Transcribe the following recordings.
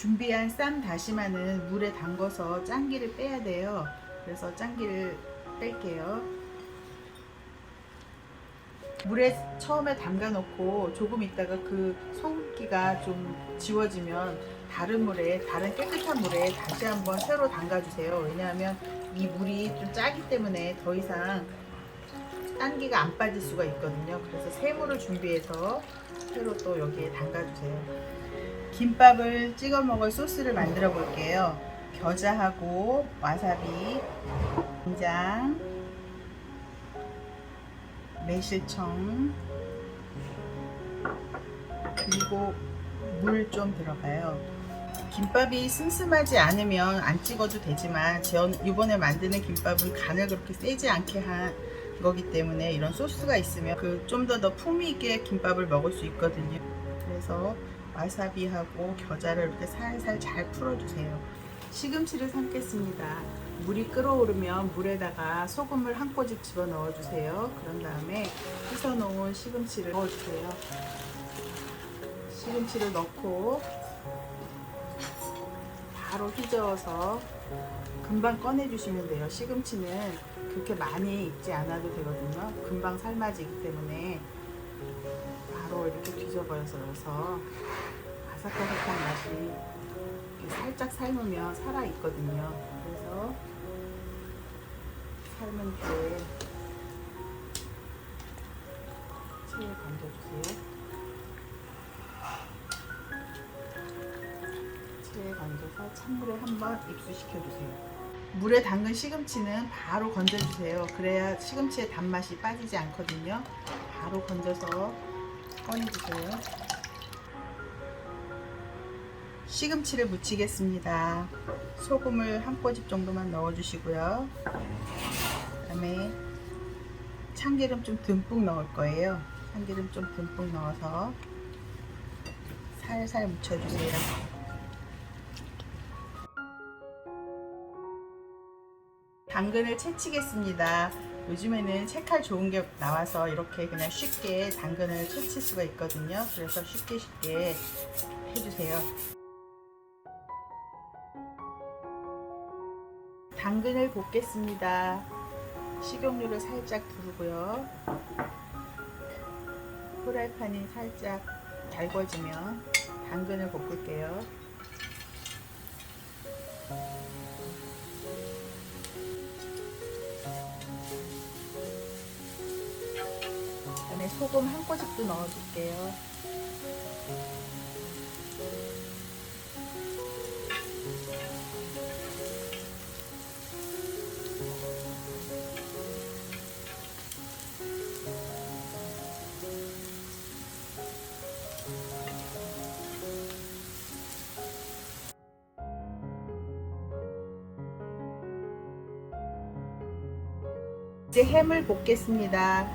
준비한 쌈 다시마는 물에 담궈서 짠기를 빼야 돼요. 그래서 짠기를 뺄게요. 물에 처음에 담가 놓고 조금 있다가 그 소금기가 좀 지워지면 다른 물에, 다른 깨끗한 물에 다시 한번 새로 담가 주세요. 왜냐하면 이 물이 좀 짜기 때문에 더 이상 짠기가 안 빠질 수가 있거든요. 그래서 새 물을 준비해서 새로 또 여기에 담가 주세요. 김밥을 찍어 먹을 소스를 만들어 볼게요. 겨자하고 와사비, 간장, 매실청, 그리고 물 좀 들어가요. 김밥이 슴슴하지 않으면 안 찍어도 되지만 이번에 만드는 김밥은 간을 그렇게 세지 않게 한 거기 때문에 이런 소스가 있으면 좀 더 풍미 있게 김밥을 먹을 수 있거든요. 그래서 와사비하고 겨자를 이렇게 살살 잘 풀어주세요. 시금치를 삶겠습니다. 물이 끓어오르면 물에다가 소금을 한 꼬집 집어 넣어주세요. 그런 다음에 씻어 놓은 시금치를 넣어주세요. 시금치를 넣고 바로 휘저어서 금방 꺼내주시면 돼요. 시금치는 그렇게 많이 익지 않아도 되거든요. 금방 삶아지기 때문에 바로 이렇게 뒤져버려서 넣어서 아삭아삭한 맛이 살짝 삶으면 살아있거든요. 그래서 삶은 뒤에 체에 건져주세요. 체에 건져서 찬물에 한번 입수시켜주세요. 물에 담근 시금치는 바로 건져주세요. 그래야 시금치의 단맛이 빠지지 않거든요. 바로 건져서 꺼내주세요. 시금치를 무치겠습니다. 소금을 한 꼬집 정도만 넣어주시고요. 그 다음에 참기름 좀 듬뿍 넣을 거예요. 참기름 좀 듬뿍 넣어서 살살 묻혀주세요. 당근을 채치겠습니다. 요즘에는 채칼 좋은 게 나와서 이렇게 그냥 쉽게 당근을 채칠 수가 있거든요. 그래서 쉽게 해주세요. 당근을 볶겠습니다. 식용유를 살짝 두르고요. 프라이팬이 살짝 달궈지면 당근을 볶을게요. 그다음에 소금 한 꼬집도 넣어줄게요. 이제 햄을 볶겠습니다.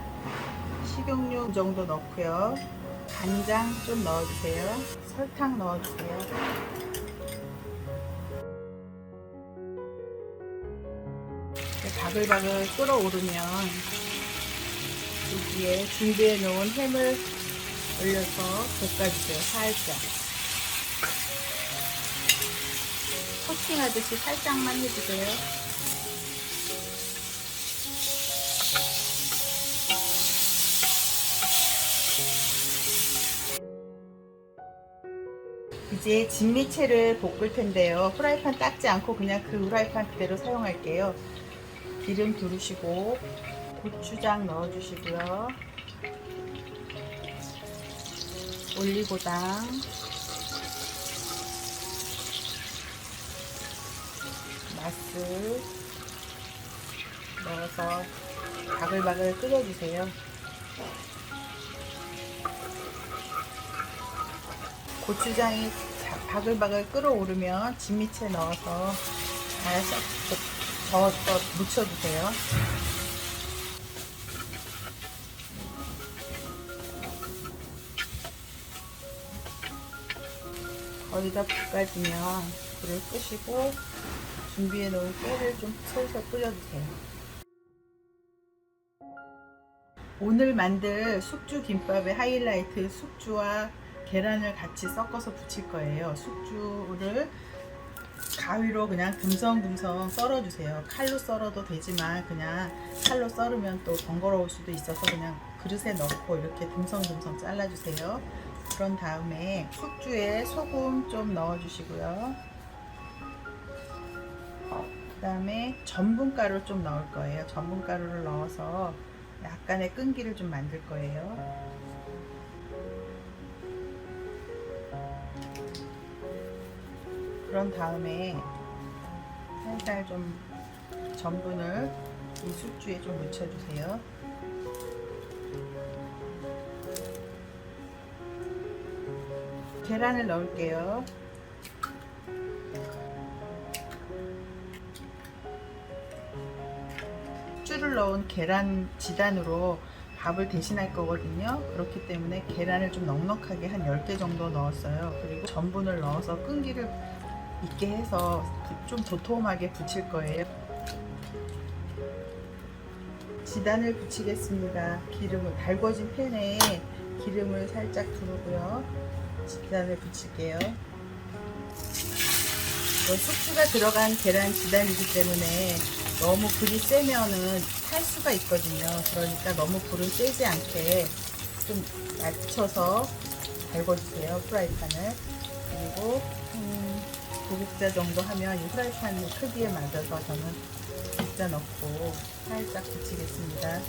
식용유 정도 넣고요. 간장 좀 넣어주세요. 설탕 넣어주세요. 바글바글 끓어오르면 여기에 준비해 놓은 햄을 올려서 볶아주세요. 살짝 코팅하듯이 살짝만 해주세요. 이제 진미채를 볶을 텐데요. 프라이팬 닦지 않고 그냥 그 프라이팬 그대로 사용할게요. 기름 두르시고 고추장 넣어주시고요. 올리고당, 맛술 넣어서 바글바글 끓여주세요. 고추장이 바글바글 끓어오르면 진미채 넣어서 잘 저어서 묻혀주세요. 거의 다 볶아지면 불을 끄시고 준비해 놓은 깨를 좀 솔솔 뿌려주세요. 오늘 만들 숙주 김밥의 하이라이트 숙주와 계란을 같이 섞어서 부칠 거예요. 숙주를 가위로 그냥 듬성듬성 썰어주세요. 칼로 썰어도 되지만 그냥 칼로 썰으면 또 번거로울 수도 있어서 그냥 그릇에 넣고 이렇게 듬성듬성 잘라주세요. 그런 다음에 숙주에 소금 좀 넣어주시고요. 그 다음에 전분가루 좀 넣을 거예요. 전분가루를 넣어서 약간의 끈기를 좀 만들 거예요. 그런 다음에 살살 좀 전분을 이 숙주에 좀 묻혀주세요. 계란을 넣을게요. 숙주를 넣은 계란 지단으로 밥을 대신할 거거든요. 그렇기 때문에 계란을 좀 넉넉하게 한 10개 정도 넣었어요. 그리고 전분을 넣어서 끈기를 있게 해서 좀 도톰하게 부칠 거예요. 지단을 붙이겠습니다. 기름을 달궈진 팬에 기름을 살짝 두르고요. 지단을 붙일게요. 숙주가 들어간 계란 지단이기 때문에 너무 불이 세면은 탈 수가 있거든요. 그러니까 너무 불을 세지 않게 좀 낮춰서 달궈주세요. 프라이팬을. 그리고 2국자 정도 하면 이 프라이팬 크기에 맞아서 저는 국자 넣고 살짝 붙이겠습니다.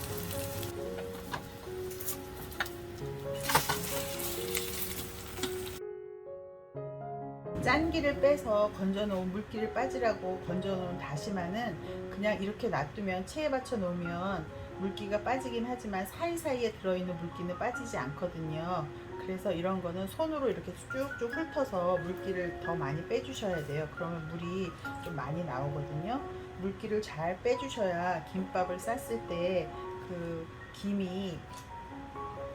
짠기를 빼서 건져놓은 물기를 빠지라고 건져놓은 다시마는 그냥 이렇게 놔두면 체에 받쳐 놓으면 물기가 빠지긴 하지만 사이사이에 들어있는 물기는 빠지지 않거든요. 그래서 이런 거는 손으로 이렇게 쭉쭉 훑어서 물기를 더 많이 빼주셔야 돼요. 그러면 물이 좀 많이 나오거든요. 물기를 잘 빼주셔야 김밥을 쌌을 때 그 김이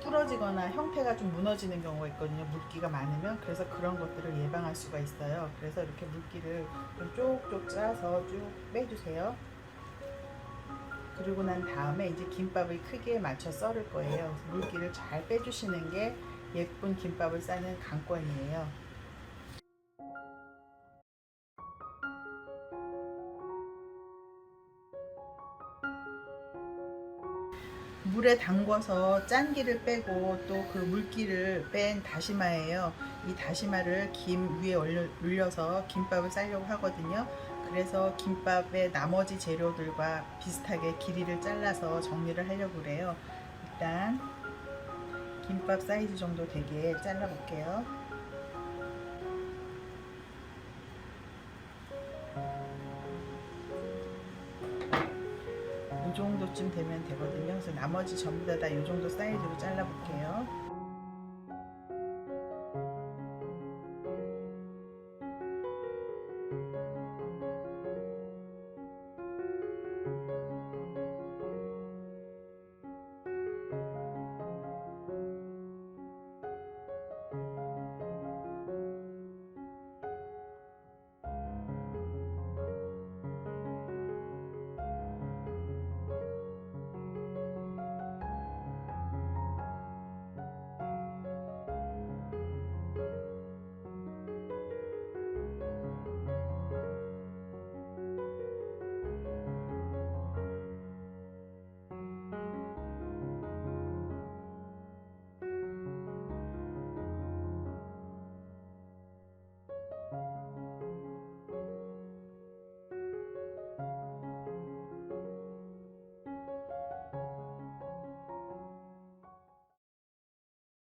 부러지거나 형태가 좀 무너지는 경우가 있거든요. 물기가 많으면. 그래서 그런 것들을 예방할 수가 있어요. 그래서 이렇게 물기를 좀 쪽쪽 짜서 쭉 빼주세요. 그리고 난 다음에 이제 김밥의 크기에 맞춰 썰을 거예요. 물기를 잘 빼주시는 게 예쁜 김밥을 싸는 관건이에요. 물에 담궈서 짠기를 빼고 또 그 물기를 뺀 다시마예요. 이 다시마를 김 위에 올려서 김밥을 싸려고 하거든요. 그래서 김밥의 나머지 재료들과 비슷하게 길이를 잘라서 정리를 하려고 그래요. 일단 김밥 사이즈 정도 되게 잘라 볼게요. 이 정도쯤 되면 되거든요. 그래서 나머지 전부 다 이 정도 사이즈로 잘라 볼게요.